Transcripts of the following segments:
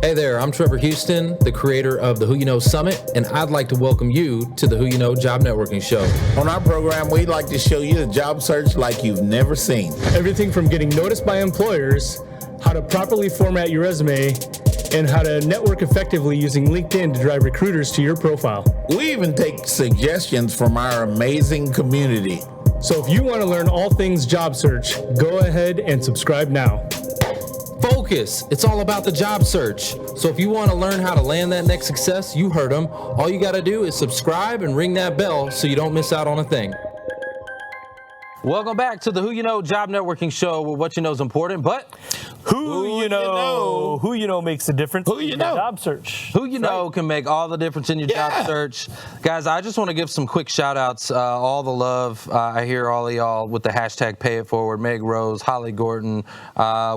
Hey there, I'm Trevor Houston, the creator of the Who You Know Summit, and I'd like to welcome you to the Who You Know Job Networking Show. On our program, we'd like to show you the job search like you've never seen. Everything from getting noticed by employers, how to properly format your resume, and how to network effectively using LinkedIn to drive recruiters to your profile. We even take suggestions from our amazing community. So if you want to learn all things job search, go ahead and subscribe now. Focus. It's all about the job search. So if you want to learn how to land that next success, you heard them. All you got to do is subscribe and ring that bell so you don't miss out on a thing. Welcome back to the Who You Know Job Networking Show, where what you know is important, but who you know makes a difference Who you in know. your job search. who you know can make all the difference in your job search. Guys, I just want to give some quick shout outs. All the love. I hear all of y'all with the hashtag Pay It Forward. Meg Rose, Holly Gordon.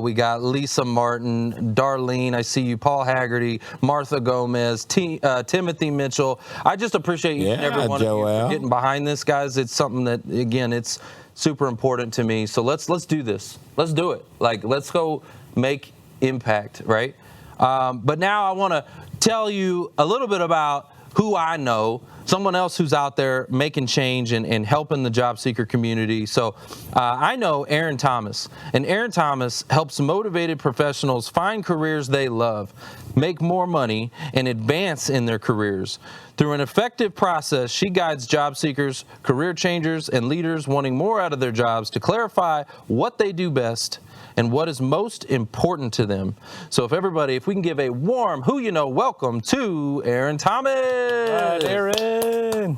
We got Lisa Martin, Darlene. I see you. Paul Haggerty, Martha Gomez, Timothy Mitchell. I just appreciate you and every one of you for getting behind this, guys. It's something that, again, it's super important to me. So let's do this. Let's do it. Let's go make impact, right? But now I want to tell you a little bit about who I know, someone else who's out there making change and helping the job seeker community. So I know Erin Thomas, and Erin Thomas helps motivated professionals find careers they love, make more money, and advance in their careers. Through an effective process, she guides job seekers, career changers, and leaders wanting more out of their jobs to clarify what they do best and what is most important to them. So if we can give a warm who you know welcome to Erin Thomas. Hi, Erin.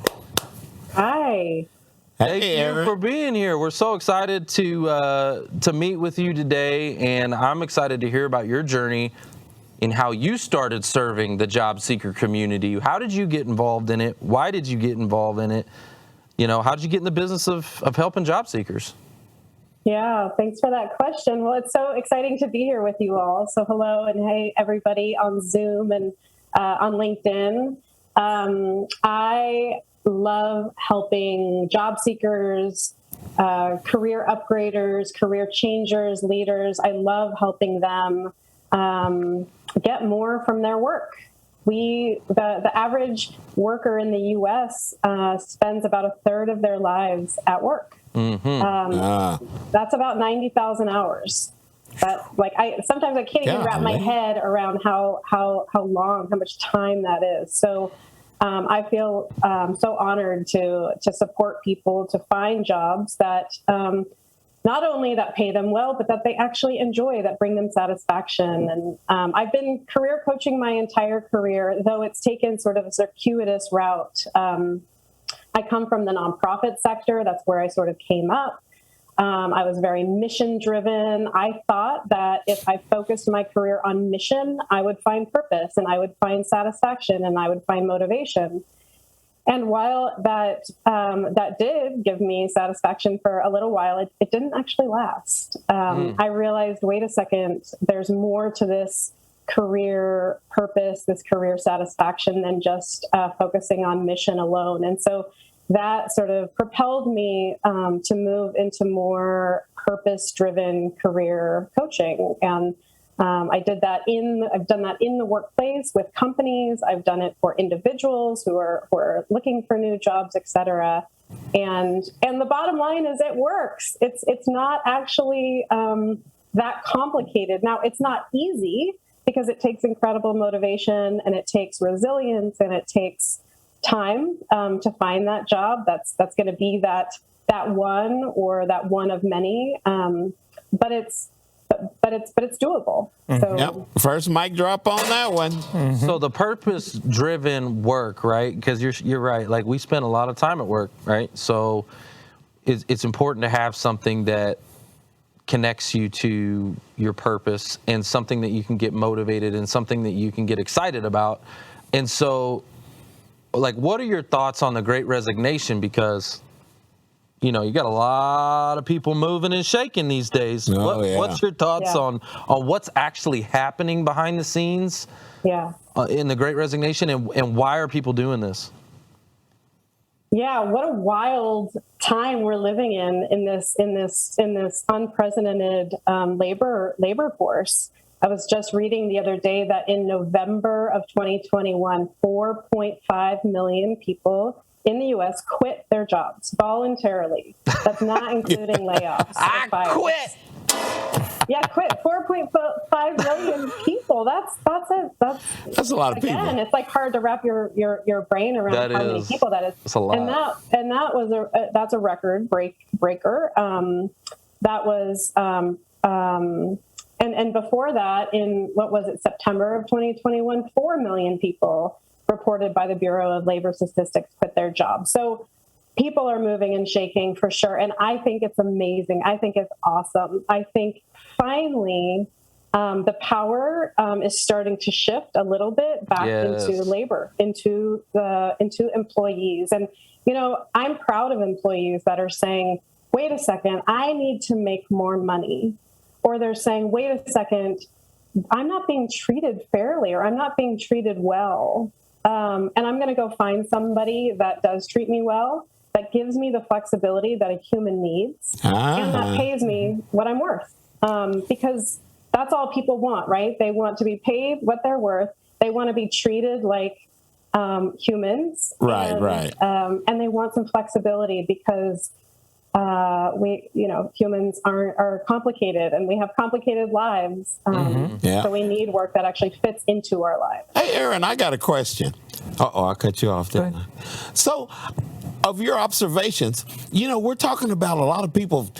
Hi. Thank you for being here. We're so excited to meet with you today, and I'm excited to hear about your journey in how you started serving the job seeker community. How did you get involved in it? Why did you get involved in it? How did you get in the business of helping job seekers? Yeah, thanks for that question. Well, it's so exciting to be here with you all. So hello, and hey, everybody on Zoom and on LinkedIn. I love helping job seekers, career upgraders, career changers, leaders. I love helping them get more from their work. The average worker in the U.S. Spends about a third of their lives at work. Mm-hmm. That's about 90,000 hours. Sometimes I can't even wrap my head around how much time that is. So I feel so honored to support people to find jobs that not only that pay them well, but that they actually enjoy, that bring them satisfaction. And I've been career coaching my entire career, though it's taken sort of a circuitous route. I come from the nonprofit sector. That's where I sort of came up. I was very mission driven. I thought that if I focused my career on mission, I would find purpose and I would find satisfaction and I would find motivation. And while that did give me satisfaction for a little while, it didn't actually last. I realized, wait a second, there's more to this career purpose, this career satisfaction than just focusing on mission alone. And so that sort of propelled me to move into more purpose-driven career coaching. And I've done that in the workplace with companies. I've done it for individuals who are looking for new jobs, et cetera. And the bottom line is it works. It's not actually that complicated. Now, it's not easy because it takes incredible motivation and it takes resilience and it takes time to find that job. That's going to be that one or that one of many. But it's doable. So First mic drop on that one. Mm-hmm. So the purpose-driven work, right? Because you're right. Like, we spend a lot of time at work, right? So it's important to have something that connects you to your purpose and something that you can get motivated and something that you can get excited about. And so, what are your thoughts on the Great Resignation? Because you got a lot of people moving and shaking these days. What's your thoughts on what's actually happening behind the scenes in the Great Resignation, and why are people doing this? Yeah, what a wild time we're living in this unprecedented labor force. I was just reading the other day that in November of 2021, 4.5 million people in the U.S. quit their jobs voluntarily. That's not including layoffs. I quit. Yeah, quit. 4.5 million people. That's a lot of people. Again, it's like hard to wrap your brain around how many people that is. That's a lot. And that was that's a record breaker. That was and before that, in what was it, September of 2021, 4 million people reported by the Bureau of Labor Statistics quit their jobs. So people are moving and shaking for sure. And I think it's amazing. I think it's awesome. I think finally the power is starting to shift a little bit back into labor, into employees. And, I'm proud of employees that are saying, wait a second, I need to make more money. Or they're saying, wait a second, I'm not being treated fairly, or I'm not being treated well. And I'm going to go find somebody that does treat me well, that gives me the flexibility that a human needs, and that pays me what I'm worth. Because that's all people want, right? They want to be paid what they're worth. They want to be treated like humans. Right. And they want some flexibility because humans are complicated, and we have complicated lives. So we need work that actually fits into our lives. Hey, Erin, I got a question. I cut you off, didn't I? So, of your observations, we're talking about a lot of people.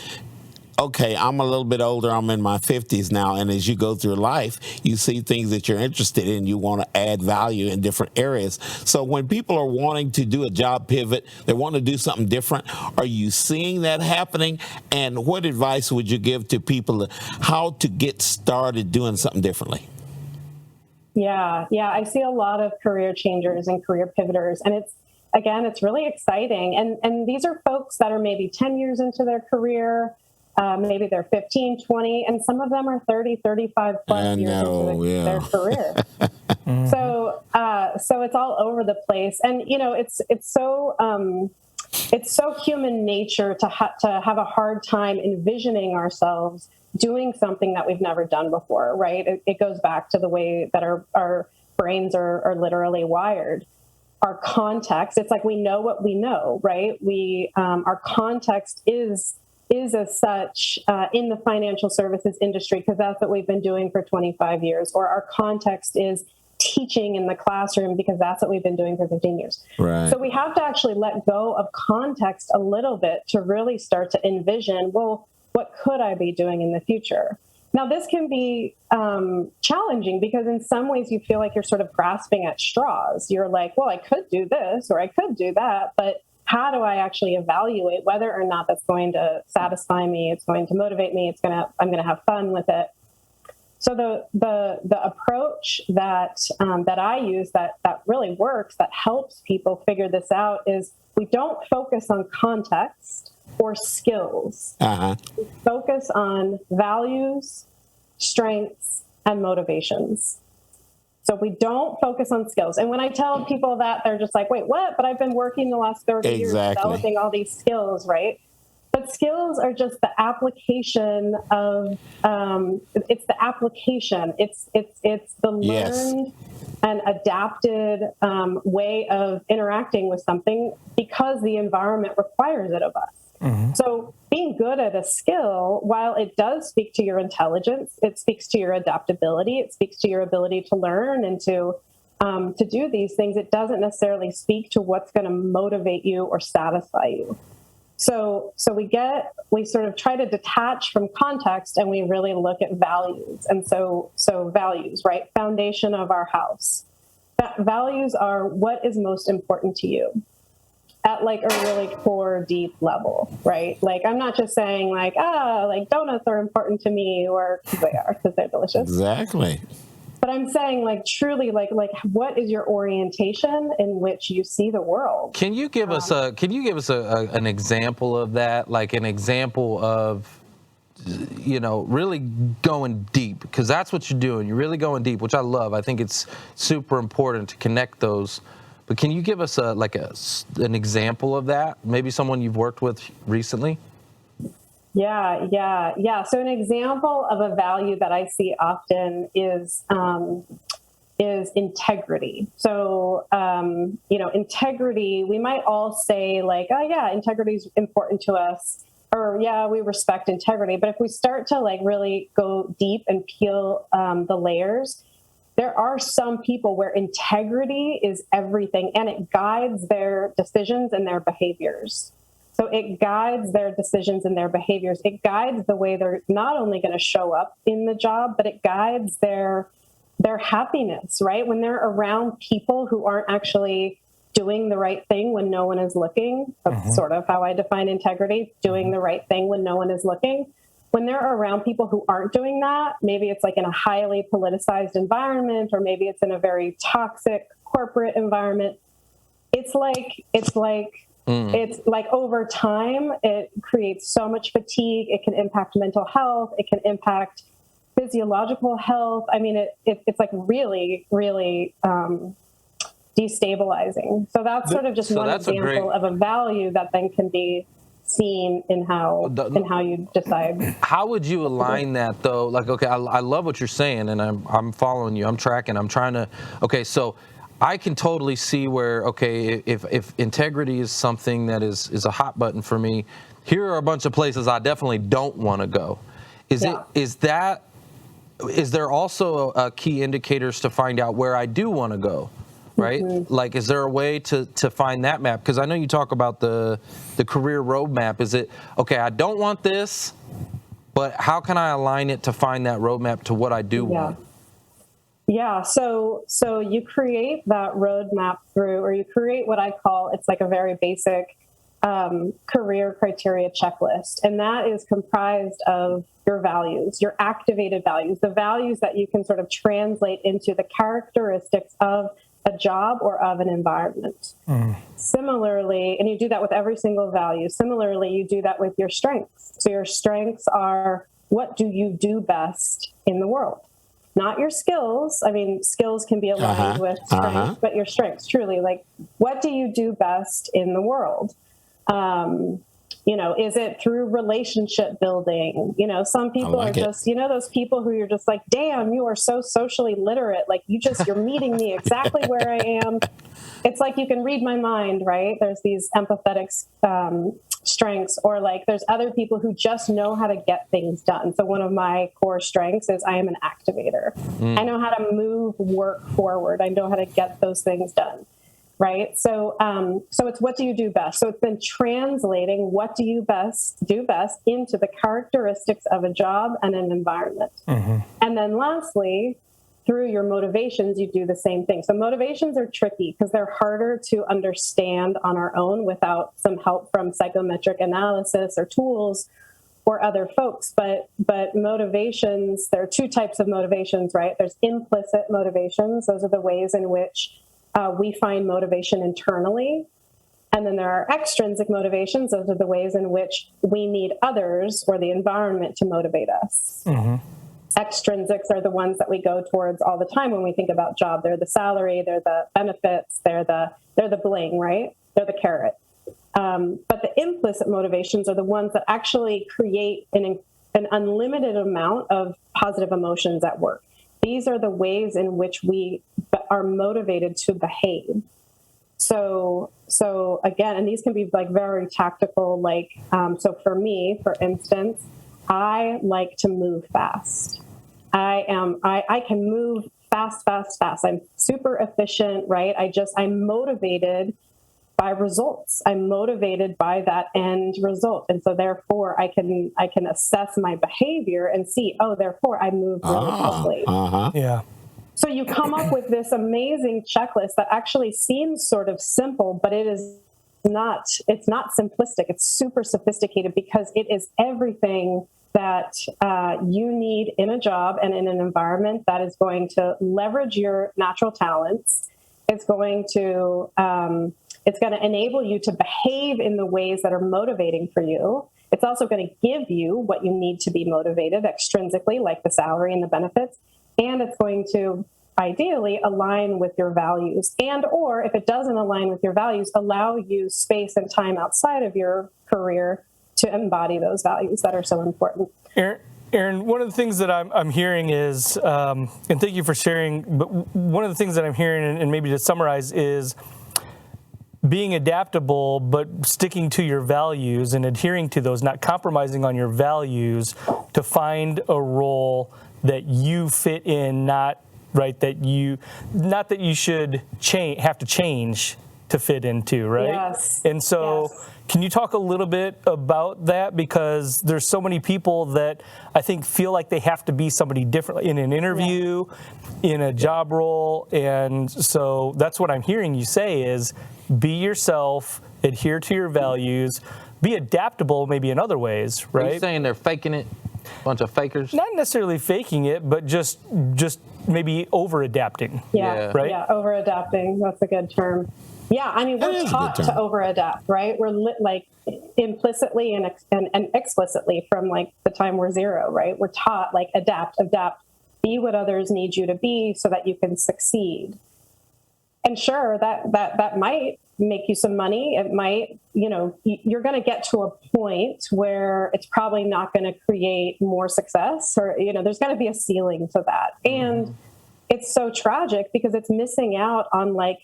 Okay, I'm a little bit older. I'm in my 50s now. And as you go through life, you see things that you're interested in. You want to add value in different areas. So when people are wanting to do a job pivot, they want to do something different, are you seeing that happening? And what advice would you give to people how to get started doing something differently? Yeah. I see a lot of career changers and career pivoters. And it's really exciting. And these are folks that are maybe 10 years into their career. Maybe they're 15, 20, and some of them are 30, 35 plus years into their career. So it's all over the place. And, it's so human nature to have a hard time envisioning ourselves doing something that we've never done before, right? It goes back to the way that our brains are literally wired. Our context, it's like we know what we know, right? Our context is as such in the financial services industry, because that's what we've been doing for 25 years. Or our context is teaching in the classroom, because that's what we've been doing for 15 years. Right. So we have to actually let go of context a little bit to really start to envision, well, what could I be doing in the future? Now, this can be challenging because in some ways you feel like you're sort of grasping at straws. You're like, well, I could do this or I could do that, but how do I actually evaluate whether or not that's going to satisfy me? It's going to motivate me. I'm going to have fun with it. So the approach that I use that really works, that helps people figure this out, is we don't focus on context or skills. We focus on values, strengths, and motivations. So we don't focus on skills. And when I tell people that, they're just like, wait, what? But I've been working the last 30 years developing all these skills, right? But skills are just the application of, it's the application. It's the learned and adapted way of interacting with something because the environment requires it of us. So being good at a skill, while it does speak to your intelligence, it speaks to your adaptability, it speaks to your ability to learn and to do these things. It doesn't necessarily speak to what's going to motivate you or satisfy you. So we sort of try to detach from context, and we really look at values. And so values, right? Foundation of our house. Values are what is most important to you at like a really core, deep level, right? Like, I'm not just saying like donuts are important to me, or they are because they're delicious. Exactly. But I'm saying like truly like what is your orientation in which you see the world? Can you give us an example of that? Like an example of, really going deep, because that's what you're doing. You're really going deep, which I love. I think it's super important to connect those. But can you give us an example of that? Maybe someone you've worked with recently? Yeah. So an example of a value that I see often is integrity. So, integrity, we might all say like, oh yeah, integrity is important to us, or yeah, we respect integrity. But if we start to like really go deep and peel the layers, there are some people where integrity is everything, and it guides their decisions and their behaviors. So it guides their decisions and their behaviors. It guides the way they're not only going to show up in the job, but it guides their happiness, right? When they're around people who aren't actually doing the right thing when no one is looking, that's sort of how I define integrity, doing the right thing when no one is looking. When they're around people who aren't doing that, maybe it's like in a highly politicized environment, or maybe it's in a very toxic corporate environment. It's like over time, it creates so much fatigue. It can impact mental health. It can impact physiological health. I mean, it's like really, really destabilizing. So that's sort of just one example of a value that then can be seen in how you decide. How would you align that though? Like, okay, I love what you're saying, and I'm following you. I'm tracking. I'm trying to. Okay, so I can totally see where, okay, if integrity is something that is a hot button for me, here are a bunch of places I definitely don't want to go. Is there also a key indicators to find out where I do want to go, right? Like, is there a way to find that map? Because I know you talk about the career roadmap. Is it, okay, I don't want this, but how can I align it to find that roadmap to what I do want? Yeah, so you create that roadmap through, or you create what I call, it's like a very basic career criteria checklist. And that is comprised of your values, your activated values, the values that you can sort of translate into the characteristics of a job or of an environment. Similarly, and you do that with every single value. Similarly, you do that with your strengths. So your strengths are, what do you do best in the world? Not your skills. I mean, skills can be aligned with strengths, but your strengths, truly, like, what do you do best in the world? Is it through relationship building? Some people are just, those people who you're just like, damn, you are so socially literate. Like, you're meeting me exactly where I am. It's like you can read my mind, right? There's these empathetic strengths, or like there's other people who just know how to get things done. So one of my core strengths is I am an activator. I know how to move work forward. I know how to get those things done. Right. So it's, what do you do best? So it's been translating what do you do best into the characteristics of a job and an environment. And then lastly, through your motivations, you do the same thing. So motivations are tricky because they're harder to understand on our own without some help from psychometric analysis or tools or other folks. But motivations, there are two types of motivations, right? There's implicit motivations. Those are the ways in which we find motivation internally. And then there are extrinsic motivations. Those are the ways in which we need others or the environment to motivate us. Extrinsics are the ones that we go towards all the time when we think about job. They're the salary, they're the benefits, they're the bling, right? They're the carrot. But the implicit motivations are the ones that actually create an unlimited amount of positive emotions at work. These are the ways in which we are motivated to behave. So again, and these can be like very tactical, like, so for me, for instance, I like to move fast. I can move fast. I'm super efficient, right? I'm motivated by results. I'm motivated by that end result. And so therefore I can assess my behavior and see, therefore I move really quickly. Yeah. So you come up with this amazing checklist that actually seems sort of simple, but it's not simplistic. It's super sophisticated because it is everything that you need in a job and in an environment that is going to leverage your natural talents. It's going to enable you to behave in the ways that are motivating for you. It's also going to give you what you need to be motivated extrinsically, like the salary and the benefits. And it's going to ideally align with your values, and or if it doesn't align with your values, allow you space and time outside of your career to embody those values that are so important. Erin, one of the things that I'm hearing is, and thank you for sharing, but one of the things that I'm hearing, and maybe to summarize, is being adaptable, but sticking to your values and adhering to those, not compromising on your values to find a role that you fit in, not that you should have to change to fit into, right? Yes. And so can you talk a little bit about that? Because there's so many people that I think feel like they have to be somebody different in an interview, in a job role. And so that's what I'm hearing you say is be yourself, adhere to your values, be adaptable maybe in other ways, right? Are you saying they're faking it? Bunch of fakers? Not necessarily faking it, but just maybe over-adapting. Yeah, right? Yeah, over-adapting. That's a good term. Yeah, I mean, we're taught to over-adapt, right? We're like implicitly and explicitly from like the time we're 0, right? We're taught like adapt, be what others need you to be so that you can succeed. And sure, that might make you some money. It might, you're going to get to a point where it's probably not going to create more success, or, there's got to be a ceiling to that. And it's so tragic because it's missing out on like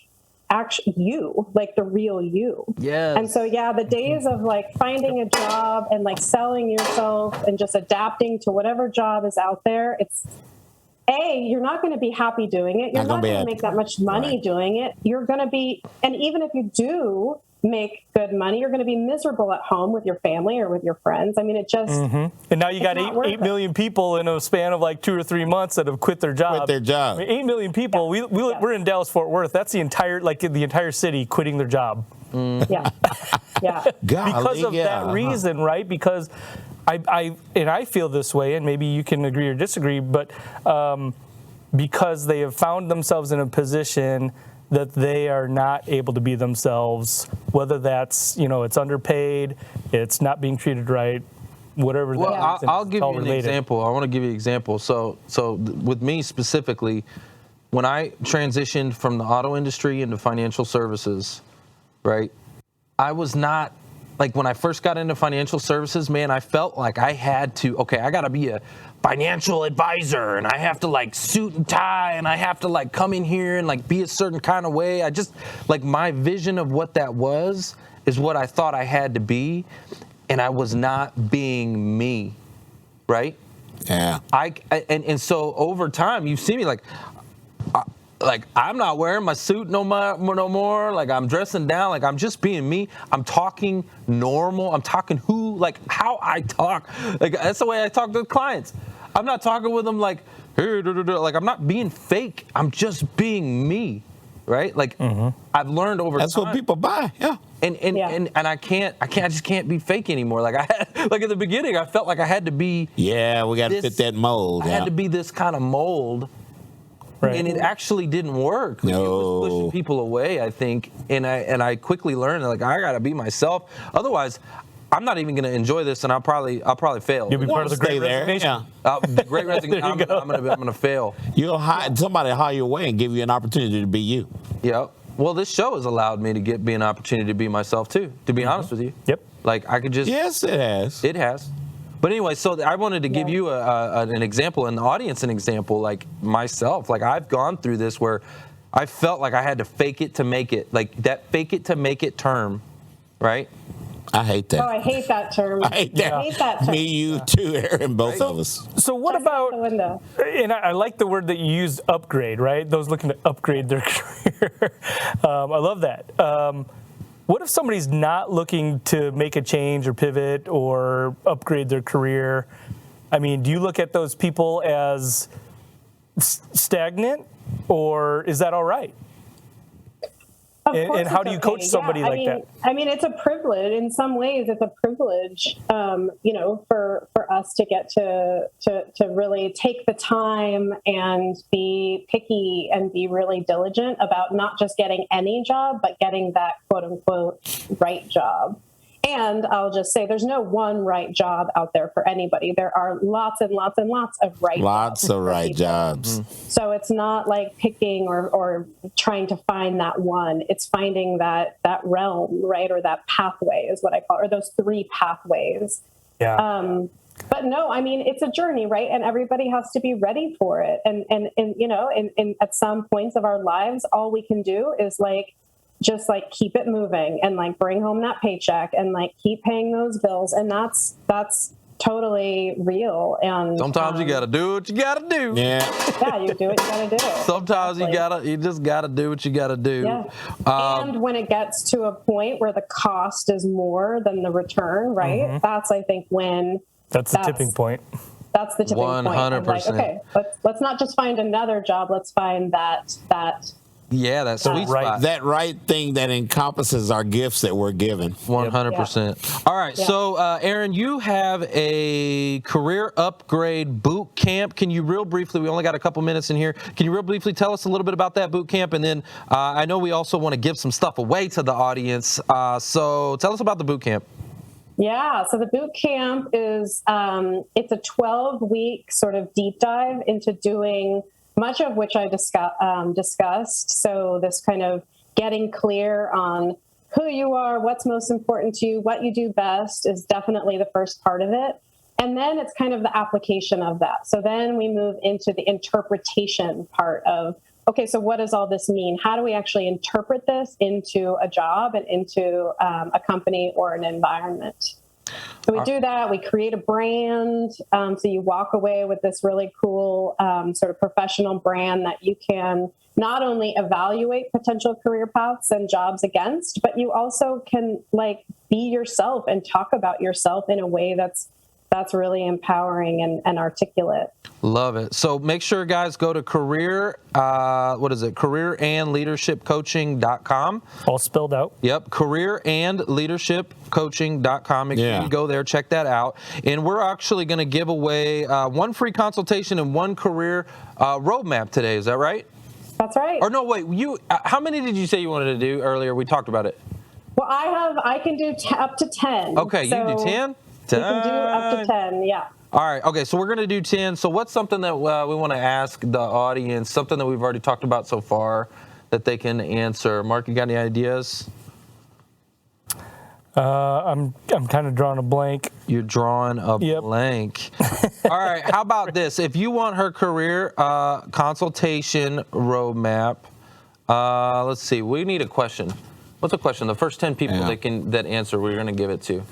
you, like the real you. Yes. And so, the days of like finding a job and like selling yourself and just adapting to whatever job is out there, you're not going to be happy doing it. You're not going to make that much money doing it. You're going to be, and even if you do make good money, you're going to be miserable at home with your family or with your friends. I mean, it just. And now you got 8 million people in a span of like 2 or 3 months that have quit their job. I mean, 8 million people. We're in Dallas, Fort Worth. That's the entire city quitting their job. Yeah. Because of that reason, right? Because I feel this way, and maybe you can agree or disagree, but because they have found themselves in a position that they are not able to be themselves, whether that's, it's underpaid, it's not being treated right, whatever. Well, I'll give you an example. I want to give you an example. So with me specifically, when I transitioned from the auto industry into financial services, right, I was not, like when I first got into financial services, man, I felt like I had to, I got to be a financial advisor and I have to like suit and tie and I have to like come in here and like be a certain kind of way. I just, like my vision of what that was is what I thought I had to be. And I was not being me, right? Yeah. And so over time, you see me like I'm not wearing my suit no more. Like I'm dressing down. Like I'm just being me. I'm talking normal. I'm talking how I talk. Like that's the way I talk to clients. I'm not talking with them like, hey, like I'm not being fake. I'm just being me, right? Like I've learned over time. That's what people buy. Yeah. And I just can't be fake anymore. Like like in the beginning, I felt like I had to be. Yeah, we got to fit that mold. I had to be this kind of mold. Right. And it actually didn't work. No. It was pushing people away, I think. And I quickly learned like I gotta be myself. Otherwise, I'm not even gonna enjoy this, and I'll probably fail. You'll be part of the great resignation. The great resignation. I'm gonna fail. You'll somebody hire you away and give you an opportunity to be you. Yeah. Well, this show has allowed me to be an opportunity to be myself too. To be honest with you. Yep. Like I could just. Yes, it has. It has. But anyway, so I wanted to give you an example, and the audience an example, like myself. Like I've gone through this where I felt like I had to fake it to make it, like that fake it to make it term, right? I hate that. Oh, I hate that term. I hate that term. Me, you too, Erin, both of us. So what about, and I like the word that you used, upgrade, right? Those looking to upgrade their career. I love that. What if somebody's not looking to make a change or pivot or upgrade their career? I mean, do you look at those people as stagnant, or is that all right? And how do you coach somebody like that? I mean, it's a privilege. In some ways, it's a privilege, for us to get to really take the time and be picky and be really diligent about not just getting any job, but getting that quote unquote right job. And I'll just say there's no one right job out there for anybody. There are lots and lots and lots of right Lots of right people. jobs. So it's not like picking or trying to find that one. It's finding that realm, right? Or that pathway is what I call it, or those 3 pathways. Yeah. But no, I mean, it's a journey, right? And everybody has to be ready for it. And you know, in at some points of our lives, all we can do is just keep it moving and bring home that paycheck and keep paying those bills. And that's totally real. And Sometimes you got to do what you got to do. Yeah. yeah, you do what you got to do. Sometimes you just got to do what you got to do. Yeah. And when it gets to a point where the cost is more than the return, right? That's, I think, when That's the tipping point. That's the tipping point. 100%. Okay, let's not just find another job. Let's find that Yeah, that sweet spot. That right thing that encompasses our gifts that we're given. 100%. All right, so Erin, you have a career upgrade boot camp. Can you real briefly, we only got a couple minutes in here, can you real briefly tell us a little bit about that boot camp? And then I know we also want to give some stuff away to the audience. So tell us about the boot camp. Yeah, so the boot camp is, it's a 12-week sort of deep dive into doing much of which I discussed. So this kind of getting clear on who you are, what's most important to you, what you do best is definitely the first part of it. And then it's kind of the application of that. So then we move into the interpretation part of, okay, so what does all this mean? How do we actually interpret this into a job and into a company or an environment? So we do that. We create a brand. So you walk away with this really cool sort of professional brand that you can not only evaluate potential career paths and jobs against, but you also can be yourself and talk about yourself in a way that's really empowering and articulate. Love it. So make sure, guys, go to careerandleadershipcoaching.com. All spelled out. Yep, careerandleadershipcoaching.com. Make sure you go there, check that out. And we're actually going to give away one free consultation and one career roadmap today. Is that right? That's right. Or no, wait, how many did you say you wanted to do earlier? We talked about it. Well, I can do up to 10. Okay, so you can do 10? You can do up to 10, yeah. All right, okay, so we're going to do 10. So what's something that we want to ask the audience, something that we've already talked about so far that they can answer? Mark, you got any ideas? I'm kind of drawing a blank. You're drawing a blank. All right, how about this? If you want her career consultation roadmap, let's see, we need a question. What's a question? The first 10 people that answer, we're going to give it to.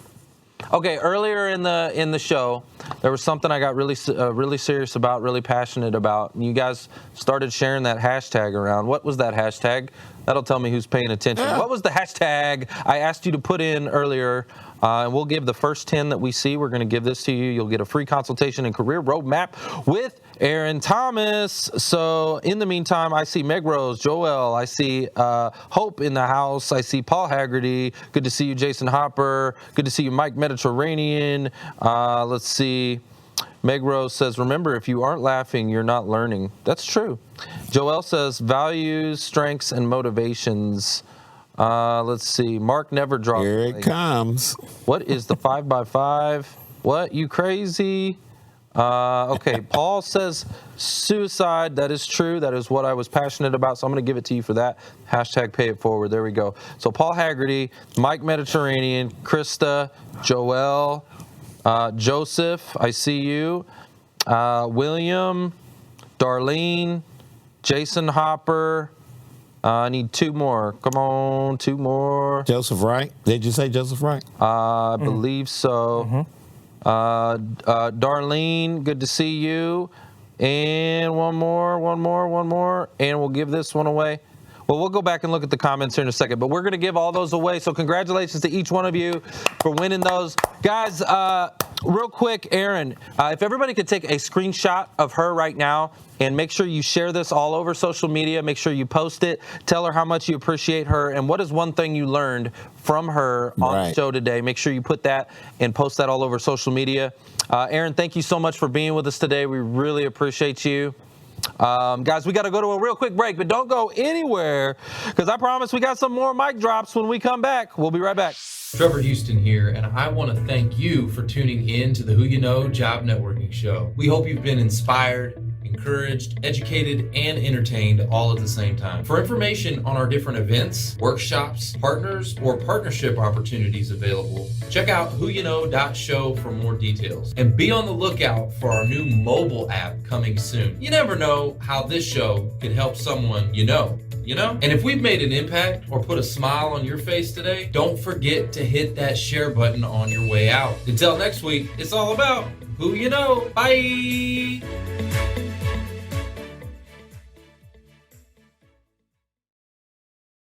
Okay, earlier in the show, there was something I got really serious about, really passionate about. And you guys started sharing that hashtag around. What was that hashtag? That'll tell me who's paying attention. What was the hashtag I asked you to put in earlier? And we'll give the first 10 that we see. We're going to give this to you. You'll get a free consultation and career roadmap with Erin Thomas. So in the meantime, I see Meg Rose, Joel. I see Hope in the house. I see Paul Haggerty. Good to see you, Jason Hopper. Good to see you, Mike Mediterranean. Let's see. Meg Rose says, remember, if you aren't laughing, you're not learning. That's true. Joel says, values, strengths, and motivations. Let's see. Mark never drops. Here it comes. What is the 5x5? What? You crazy? Okay. Paul says suicide. That is true. That is what I was passionate about. So I'm going to give it to you for that. Hashtag pay it forward. There we go. So Paul Haggerty, Mike Mediterranean, Krista, Joel, Joseph, I see you, William, Darlene, Jason Hopper. I need 2 more. Come on, 2 more. Joseph Wright. Did you say Joseph Wright? I believe so. Darlene, good to see you. And one more. And we'll give this one away. Well, we'll go back and look at the comments here in a second, but we're going to give all those away. So congratulations to each one of you for winning those. Guys, real quick, Erin, if everybody could take a screenshot of her right now and make sure you share this all over social media, make sure you post it, tell her how much you appreciate her, and what is one thing you learned from her on the show today. Make sure you put that and post that all over social media. Erin, thank you so much for being with us today. We really appreciate you. Guys, we got to go to a real quick break, but don't go anywhere because I promise we got some more mic drops when we come back. We'll be right back. Trevor Houston here, and I want to thank you for tuning in to the Who You Know Job Networking Show. We hope you've been inspired, encouraged, educated, and entertained all at the same time. For information on our different events, workshops, partners, or partnership opportunities available, check out whoyouknow.show for more details. And be on the lookout for our new mobile app coming soon. You never know how this show could help someone you know. And if we've made an impact or put a smile on your face today, don't forget to hit that share button on your way out. Until next week, it's all about who you know. Bye.